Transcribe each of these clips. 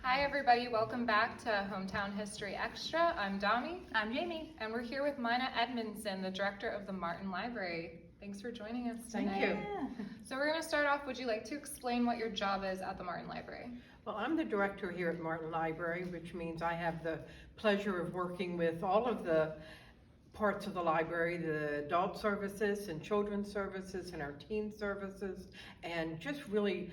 Hi everybody, welcome back to Hometown History Extra. I'm Domi. I'm Jamie. And we're here with Mina Edmonson, the director of the Martin Library. Thanks for joining us today. Thank you. So we're going to start off, would you like to explain what your job is at the Martin Library? Well, I'm the director here at Martin Library, which means I have the pleasure of working with all of the parts of the library, the adult services and children's services and our teen services, and just really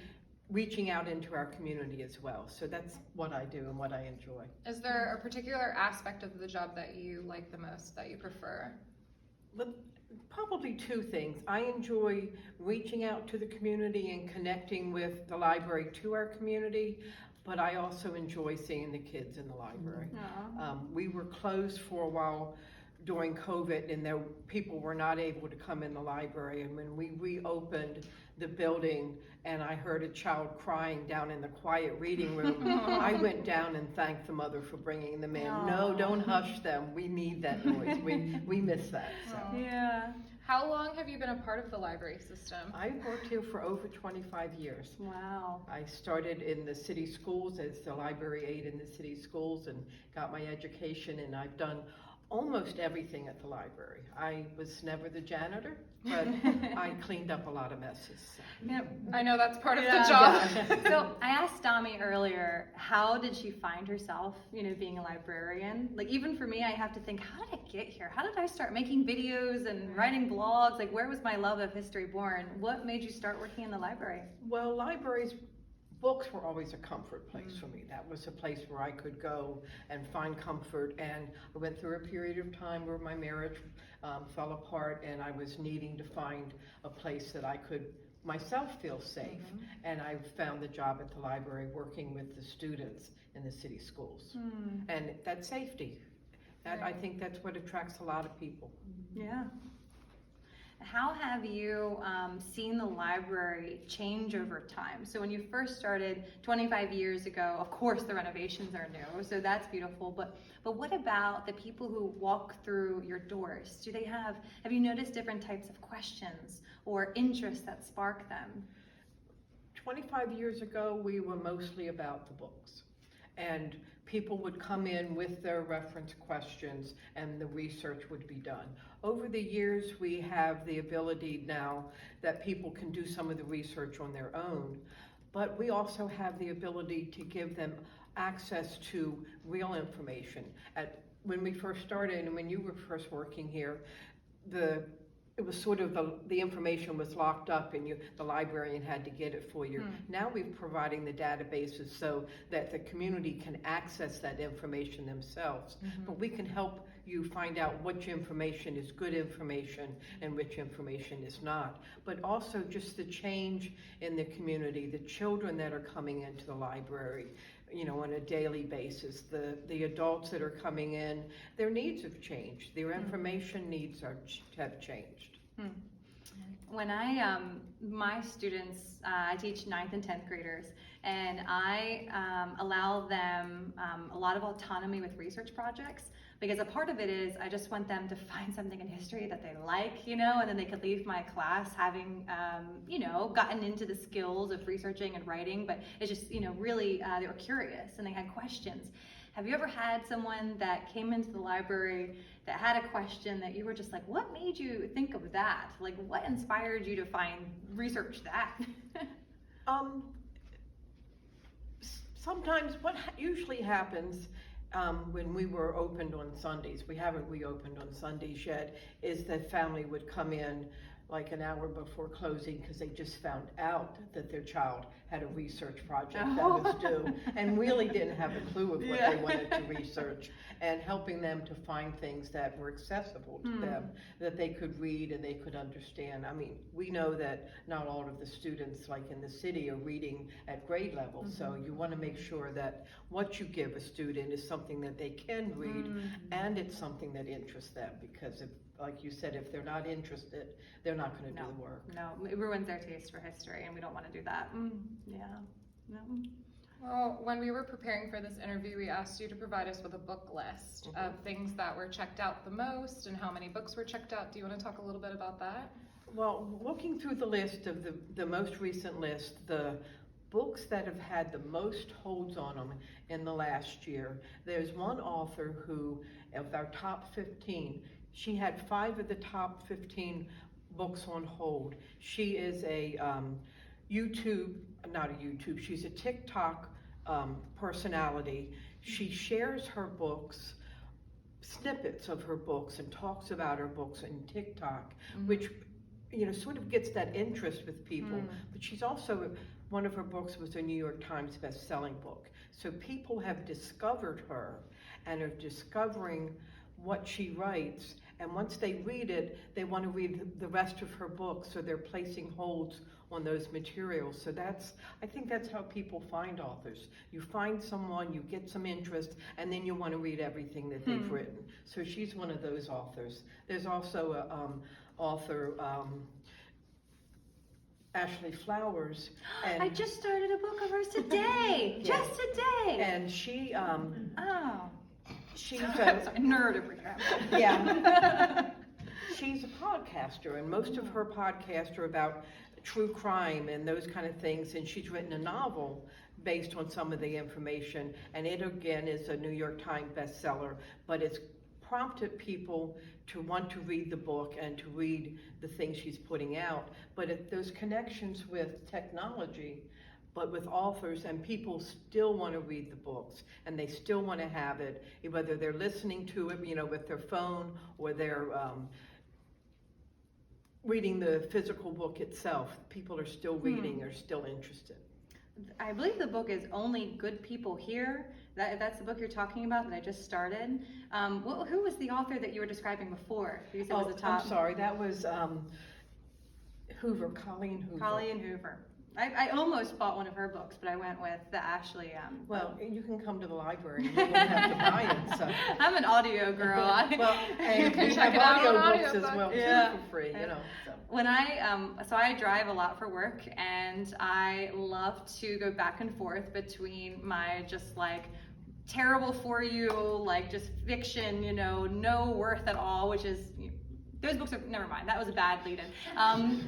reaching out into our community as well. So that's what I do and what I enjoy. Is there a particular aspect of the job that you like the most, that you prefer? Probably two things. I enjoy reaching out to the community and connecting with the library to our community, but I also enjoy seeing the kids in the library. We were closed for a while during COVID, and people were not able to come in the library, and when we reopened the building and I heard a child crying down in the quiet reading room, I went down and thanked the mother for bringing them in. No, don't hush them. We need that noise. We miss that. So. Yeah. How long have you been a part of the library system? I've worked here for over 25 years. Wow. I started in the city schools as the library aide in the city schools and got my education, and I've done almost everything at the library. I was never the janitor, but I cleaned up a lot of messes. So. Yep, I know that's part of the job. So I asked Domi earlier, how did she find herself, being a librarian? Like, even for me, I have to think, how did I get here? How did I start making videos and writing blogs? Like, where was my love of history born? What made you start working in the library? Well, books were always a comfort place for me. That was a place where I could go and find comfort, and I went through a period of time where my marriage fell apart and I was needing to find a place that I could myself feel safe, and I found the job at the library working with the students in the city schools. And that safety, I think that's what attracts a lot of people. Yeah. How have you seen the library change over time? So when you first started 25 years ago, of course the renovations are new, so that's beautiful, but what about the people who walk through your doors? Have you noticed different types of questions or interests that spark them? 25 years ago, we were mostly about the books, and people would come in with their reference questions and the research would be done. Over the years, we have the ability now that people can do some of the research on their own, but we also have the ability to give them access to real information. When we first started and when you were first working here, it was sort of the information was locked up and the librarian had to get it for you. Now we're providing the databases so that the community can access that information themselves. But we can help you find out which information is good information and which information is not. But also just the change in the community, the children that are coming into the library, on a daily basis, the adults that are coming in, their needs have changed. Their information needs have changed. When my students, I teach 9th and 10th graders, and I allow them a lot of autonomy with research projects, because a part of it is I just want them to find something in history that they like, and then they could leave my class having, gotten into the skills of researching and writing, but it's just, really, they were curious and they had questions. Have you ever had someone that came into the library that had a question that you were just like, what made you think of that? Like, what inspired you to research that? Sometimes what usually happens when we were opened on Sundays, we haven't reopened on Sundays yet, is that family would come in like an hour before closing because they just found out that their child had a research project that was due and really didn't have a clue of what they wanted to research, and helping them to find things that were accessible to them, that they could read and they could understand. I mean, we know that not all of the students like in the city are reading at grade level, so you want to make sure that what you give a student is something that they can read and it's something that interests them, because like you said, if they're not interested, they're not going to do the work. No, it ruins their taste for history, and we don't want to do that. Yeah. No. Well, when we were preparing for this interview, we asked you to provide us with a book list of things that were checked out the most and how many books were checked out. Do you want to talk a little bit about that? Well, looking through the list of the most recent list, the books that have had the most holds on them in the last year. There's one author who, of our top 15, she had 5 of the top 15 books on hold. She is a she's a TikTok personality. She shares her books, snippets of her books, and talks about her books in TikTok, which, you know, sort of gets that interest with people. But she's also, one of her books was a New York Times best-selling book. So people have discovered her and are discovering what she writes, and once they read it, they want to read the rest of her book, so they're placing holds on those materials. So I think that's how people find authors. You find someone, you get some interest, and then you want to read everything that they've written. So she's one of those authors. There's also a author, Ashley Flowers. And I just started a book of hers today. Just today. And she, she's a nerd of program. Yeah. She's a podcaster, and most of her podcasts are about true crime and those kind of things, and she's written a novel based on some of the information, and it again is a New York Times bestseller, but it's prompted people to want to read the book and to read the things she's putting out. But those connections with technology, but with authors, and people still want to read the books, and they still want to have it, whether they're listening to it, you know, with their phone, or they're reading the physical book itself. People are still reading, are still interested. I believe the book is Only Good People Here. That's the book you're talking about that I just started. Who was the author that you were describing before? You said was the top. I'm sorry, that was Hoover, Colleen Hoover. Colleen Hoover. I almost bought one of her books, but I went with the Ashley. Well, you can come to the library and you don't have to buy it. So. I'm an audio girl. Well, and you can we check have it out on audiobooks as audiobook. well Yeah. too for free, you know. So. When I drive a lot for work, and I love to go back and forth between my just like terrible for you, like just fiction, you know, no worth at all, which is, those books are, never mind, that was a bad lead-in.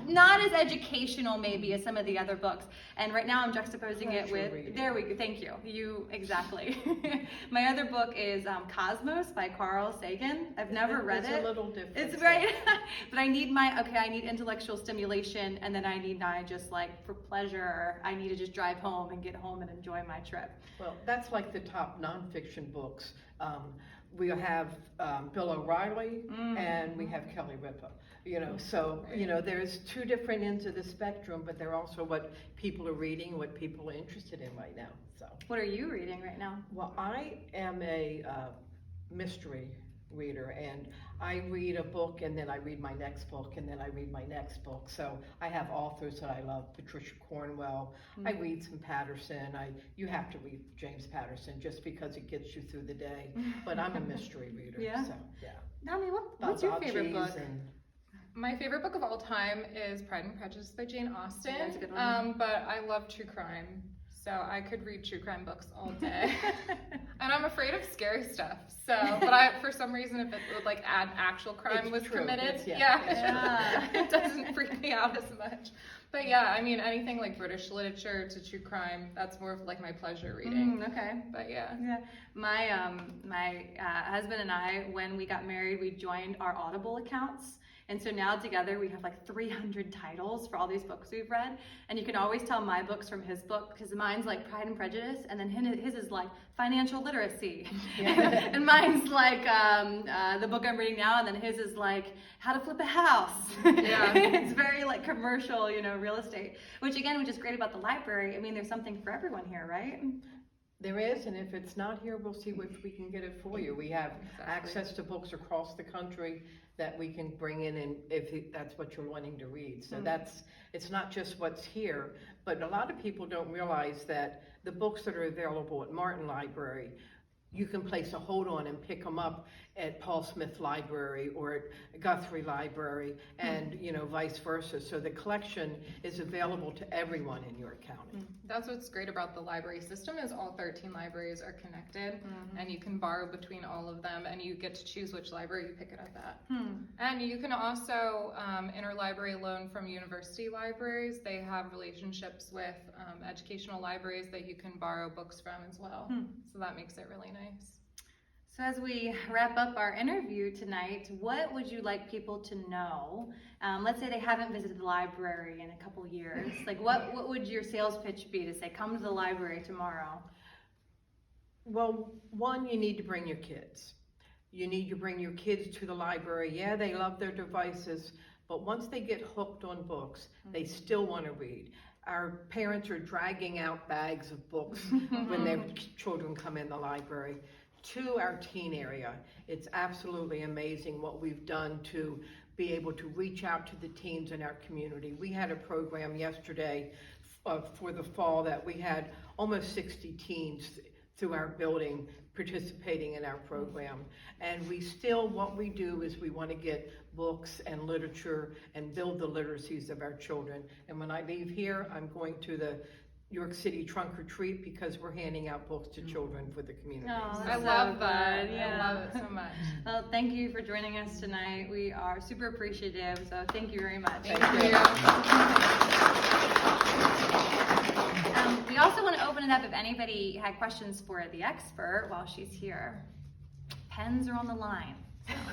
Not as educational maybe as some of the other books. And right now I'm juxtaposing it with, there we go, thank you, exactly. My other book is Cosmos by Carl Sagan. I've never read it. It's a little different. It's right, but I need I need intellectual stimulation, and then I need just like for pleasure, I need to just drive home and get home and enjoy my trip. Well, that's like the top nonfiction books. We have Bill O'Reilly and we have Kelly Ripa, you know, so, you know, there's 2 different ends of the spectrum, but they're also what people are reading, what people are interested in right now, so. What are you reading right now? Well, I am a mystery reader, and I read a book and then I read my next book and then I read my next book. So I have authors that I love, Patricia Cornwell. I read some Patterson. You have to read James Patterson just because it gets you through the day. But I'm a mystery reader. Yeah. So, yeah. Domi, what's your favorite book? My favorite book of all time is Pride and Prejudice by Jane Austen. Yeah, that's a good one. But I love true crime, so I could read true crime books all day. And I'm afraid of scary stuff. So, but for some reason, if it would like add actual crime was committed, it doesn't freak me out as much. But yeah, I mean, anything like British literature to true crime, that's more of like my pleasure reading. Okay. But yeah. My husband and I, when we got married, we joined our Audible accounts. And so now together we have like 300 titles for all these books we've read. And you can always tell my books from his book, because mine's like Pride and Prejudice, and then his is like financial literacy. And mine's like the book I'm reading now, and then his is like how to flip a house. It's very like commercial, you know, real estate, which is great about the library. I mean, there's something for everyone here, right? There is, and if it's not here, we'll see if we can get it for you. We have access to books across the country that we can bring in, and if that's what you're wanting to read. So it's not just what's here, but a lot of people don't realize that the books that are available at Martin Library, you can place a hold on and pick them up at Paul Smith Library or at Guthrie Library, and vice versa. So the collection is available to everyone in York County. That's what's great about the library system is all 13 libraries are connected, and you can borrow between all of them, and you get to choose which library you pick it up at. And you can also interlibrary loan from university libraries. They have relationships with educational libraries that you can borrow books from as well. So that makes it really nice. So as we wrap up our interview tonight, what would you like people to know? Let's say they haven't visited the library in a couple years. Like what would your sales pitch be to say, come to the library tomorrow? Well, one, you need to bring your kids. You need to bring your kids to the library. Yeah, they love their devices, but once they get hooked on books, they still want to read. Our parents are dragging out bags of books when their children come in the library. To our teen area, it's absolutely amazing what we've done to be able to reach out to the teens in our community. We had a program yesterday for the fall that we had almost 60 teens through our building participating in our program. And what we do is we want to get books and literature and build the literacies of our children. And when I leave here, I'm going to the York City Trunk or Treat because we're handing out books to children for the community. Oh, I love that. I love it so much. Well, thank you for joining us tonight. We are super appreciative, so thank you very much. Thank you. We also want to open it up if anybody had questions for the expert while she's here. Pens are on the line.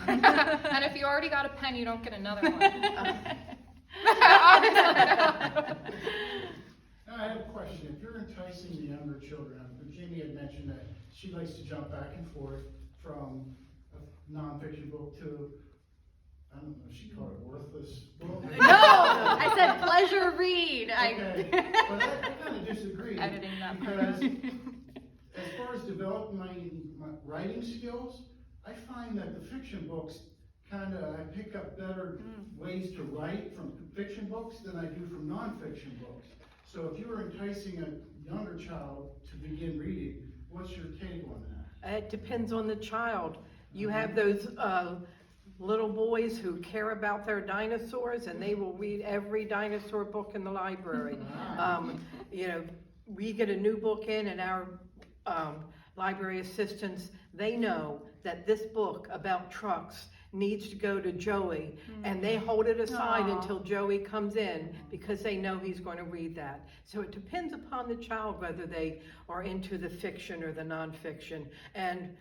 And if you already got a pen, you don't get another one. I have a question. If you're enticing the younger children, Jamie had mentioned that she likes to jump back and forth from a nonfiction book to, I don't know, she called it worthless book. No, I said pleasure read. Okay, but I kind of disagree. Editing that part. Because as far as developing my writing skills, I find that the fiction books I pick up better ways to write from fiction books than I do from nonfiction books. So if you were enticing a younger child to begin reading, what's your take on that? It depends on the child. You have those little boys who care about their dinosaurs, and they will read every dinosaur book in the library. We get a new book in, and our library assistants, they know that this book about trucks needs to go to Joey, and they hold it aside until Joey comes in because they know he's going to read that. So it depends upon the child whether they are into the fiction or the nonfiction. And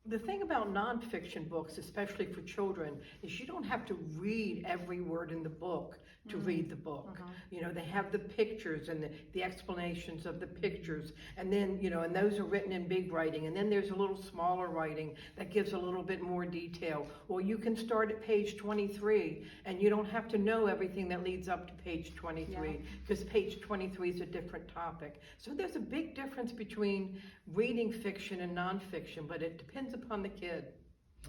the thing about nonfiction books, especially for children, is you don't have to read every word in the book to read the book. They have the pictures and the explanations of the pictures, and then, and those are written in big writing, and then there's a little smaller writing that gives a little bit more detail. Or you can start at page 23, and you don't have to know everything that leads up to page 23, because page 23 is a different topic. So there's a big difference between reading fiction and nonfiction, but it depends upon the kid.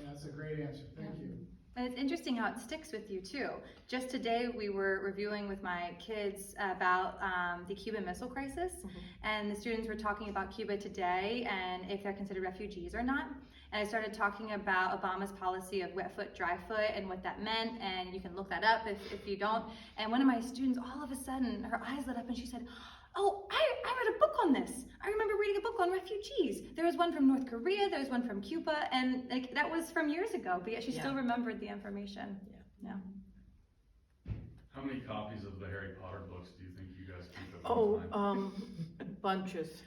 Yeah, that's a great answer. Thank you. And it's interesting how it sticks with you too. Just today we were reviewing with my kids about the Cuban Missile Crisis, and the students were talking about Cuba today and if they're considered refugees or not. And I started talking about Obama's policy of wet foot, dry foot, and what that meant, and you can look that up if you don't. And one of my students, all of a sudden, her eyes lit up and she said, "Oh, I read a book on this. I remember reading a book on refugees. There was one from North Korea, there was one from Cuba, and that was from years ago, but yet she still remembered the information." Yeah. How many copies of the Harry Potter books do you think you guys keep at one time? Bunches.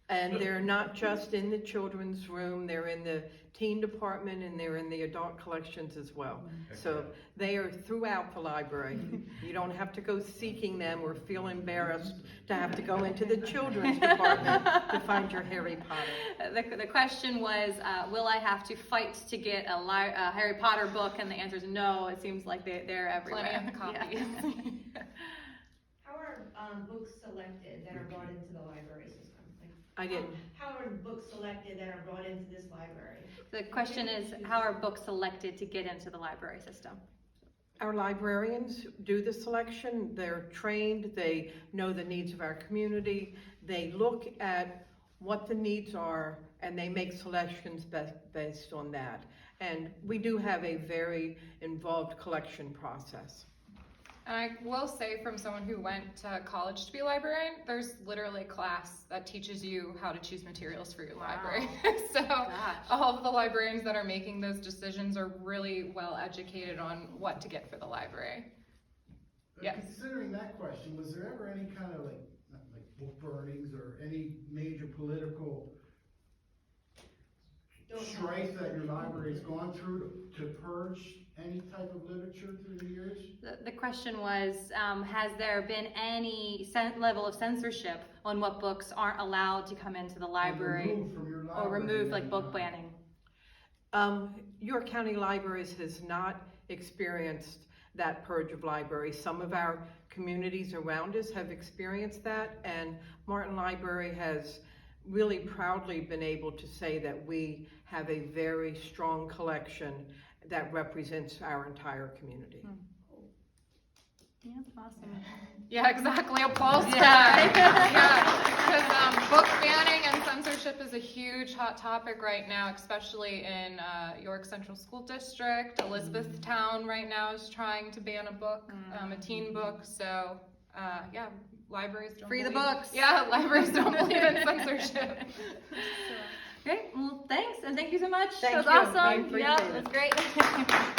And they're not just in the children's room, they're in the teen department and they're in the adult collections as well. So they are throughout the library. You don't have to go seeking them or feel embarrassed to have to go into the children's department to find your Harry Potter. The question was, will I have to fight to get a Harry Potter book? And the answer is no. It seems like they're everywhere. Plenty of copies. Yeah. How are books selected that are brought into the library system? I didn't. How are books selected that are brought into this library? The question is, how are books selected to get into the library system? Our librarians do the selection. They're trained. They know the needs of our community. They look at what the needs are and they make selections based on that. And we do have a very involved collection process. And I will say, from someone who went to college to be a librarian, there's literally a class that teaches you how to choose materials for your library. So all of the librarians that are making those decisions are really well educated on what to get for the library. Yes. Considering that question, was there ever any kind of like book burnings or any major political strife that your library has gone through to purge any type of literature through the years? The question was, has there been any level of censorship on what books aren't allowed to come into the library? Removed from your library, or removed, like book banning? York County Libraries has not experienced that purge of libraries. Some of our communities around us have experienced that, and Martin Library has really proudly been able to say that we have a very strong collection that represents our entire community. Yeah, awesome. Yeah, exactly. Applause to that. Yeah, because book banning and censorship is a huge hot topic right now, especially in York Central School District. Elizabethtown right now is trying to ban a book, a teen book. So, yeah, libraries don't Free the believe- books. Yeah, libraries don't believe in censorship. Great. Well, thanks, and thank you so much. Thank That was you. I awesome. appreciate Yeah, it. it was great.